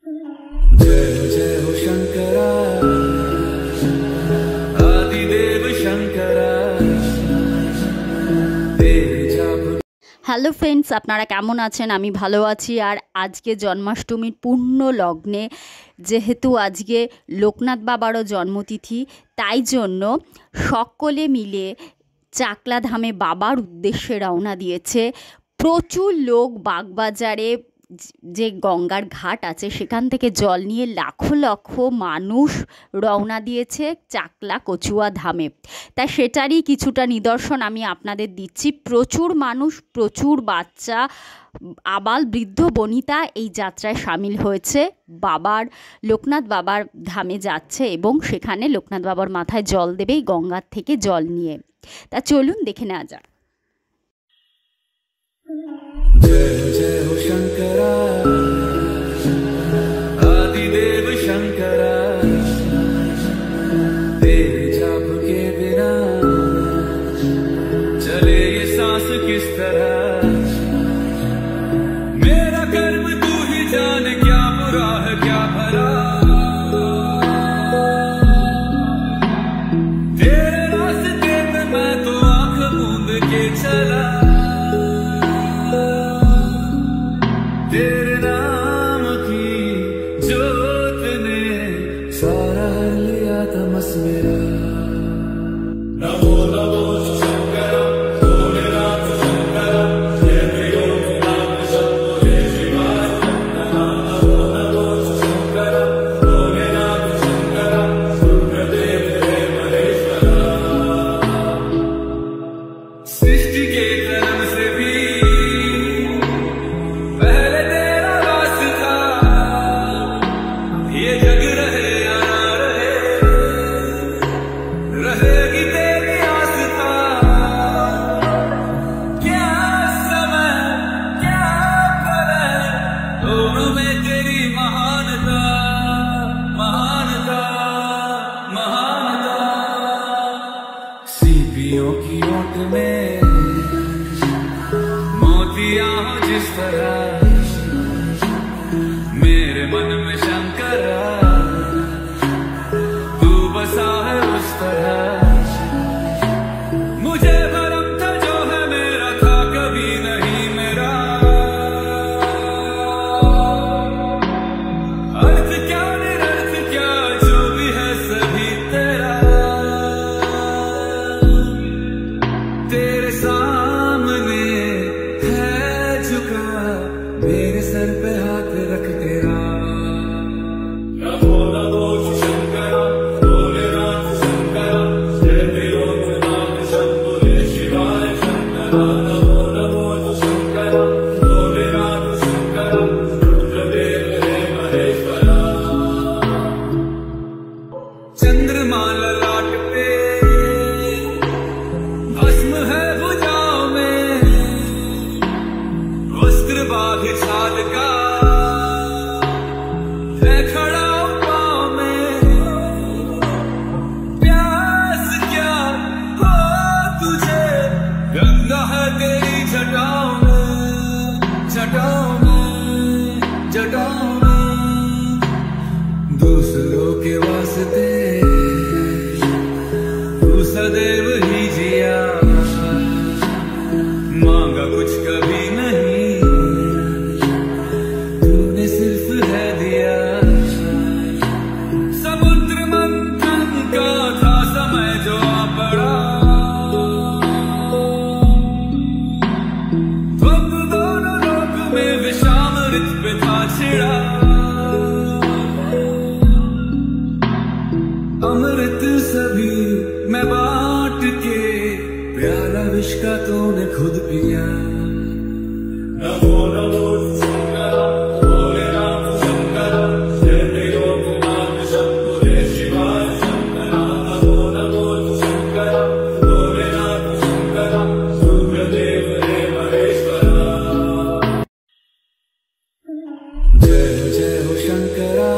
जय जय हो शंकरा आदिदेव शंकरा। হ্যালো ফ্রেন্ডস, আপনারা কেমন আছেন? আমি ভালো আছি। আর আজকে জন্মাষ্টমীর পূর্ণ লগ্নে, যেহেতু আজকে লোকনাথ বাবারও জন্মতিথি, তাই জন্য সকলে মিলে চাকলা ধামে বাবার উদ্দেশ্যে রওনা দিয়েছে। প্রচুর লোক বাগবাজারে যে গঙ্গার ঘাট আছে সেখান থেকে জল নিয়ে লাখো লাখো মানুষ রওনা দিয়েছে চাকলা কচুয়া ধামে। তাই সেটারই কিছুটা নিদর্শন আমি আপনাদের দিচ্ছি। প্রচুর মানুষ, প্রচুর বাচ্চা, আবাল বৃদ্ধ বনিতা এই যাত্রায় সামিল হয়েছে। লোকনাথ বাবার ধামে যাচ্ছে এবং সেখানে লোকনাথ বাবার মাথায় জল দেবে গঙ্গার থেকে জল নিয়ে। তা চলুন দেখে নেওয়া যাক। जय जय हो शंकरा आदिदेव शंकरा। तेरे जाप के बिना चले ये सांस किस तरह। मेरा कर्म तू ही जाने, क्या बुरा है क्या भला। तेरे रास्ते पे मैं तो आंख मूंद के चला। तेरे नाम की जोत ने सारा लिया तमस मेरा। नमो नमो शंकरा भोलेनाथ शंकरा जय त्रिलोकनाथ शंभो जय शिवाय। नमो नमो शंकरा भोलेनाथ शंकरा रुद्रदेव जय महेश्वरा। सृष्टि के कर्म से भी सीपियों की ओट में मोतियां हो जिस तरह। मेरे मन में शंकरा तू बसा है उस तरह। मुझे भरम था जो है मेरा था कभी नहीं मेरा। अर्थ क्या निरर्थ क्या जो भी है सभी तेरा। तेरे सामने है झुका मेरे सर पे हाथ रख तेरा। नमो नमो शंकरा भोलेनाथ शंकरा जय त्रिलोकनाथ शंभो जय शिवाय। शंकरा नमो नमो शंकरा भोलेनाथ शंकरा रुद्रदेव जय महेश्वरा। चंद्रमा ललाट पे भस्म है भुजाओं में, वस्त्र बाघ छाल का है खड़ा पाँव में। प्यास क्या हो तुझे गंगा है तेरी जटाओं में, जटाओं में, जटाओं में। दूसरों के वास्ते तू सदैव ही जिया, मांगा कुछ कभी नहीं तूने सिर्फ है दिया। समुद्र मंथन का था समय जो आ पड़ा, द्वंद्व दोनों लोक में विषामृत पे था छिड़ा। अमृत सभी मैं बांट के प्याला विष का तूने खुद पिया। नमो नमो शंकरा भोलेनाथ शंकरा जय त्रिलोकनाथ शंभो जय शिवाय। शंकरा नमो नमो शंकरा भोलेनाथ शंकरा रुद्रदेव जय महेश्वरा। जय जय हो शंकरा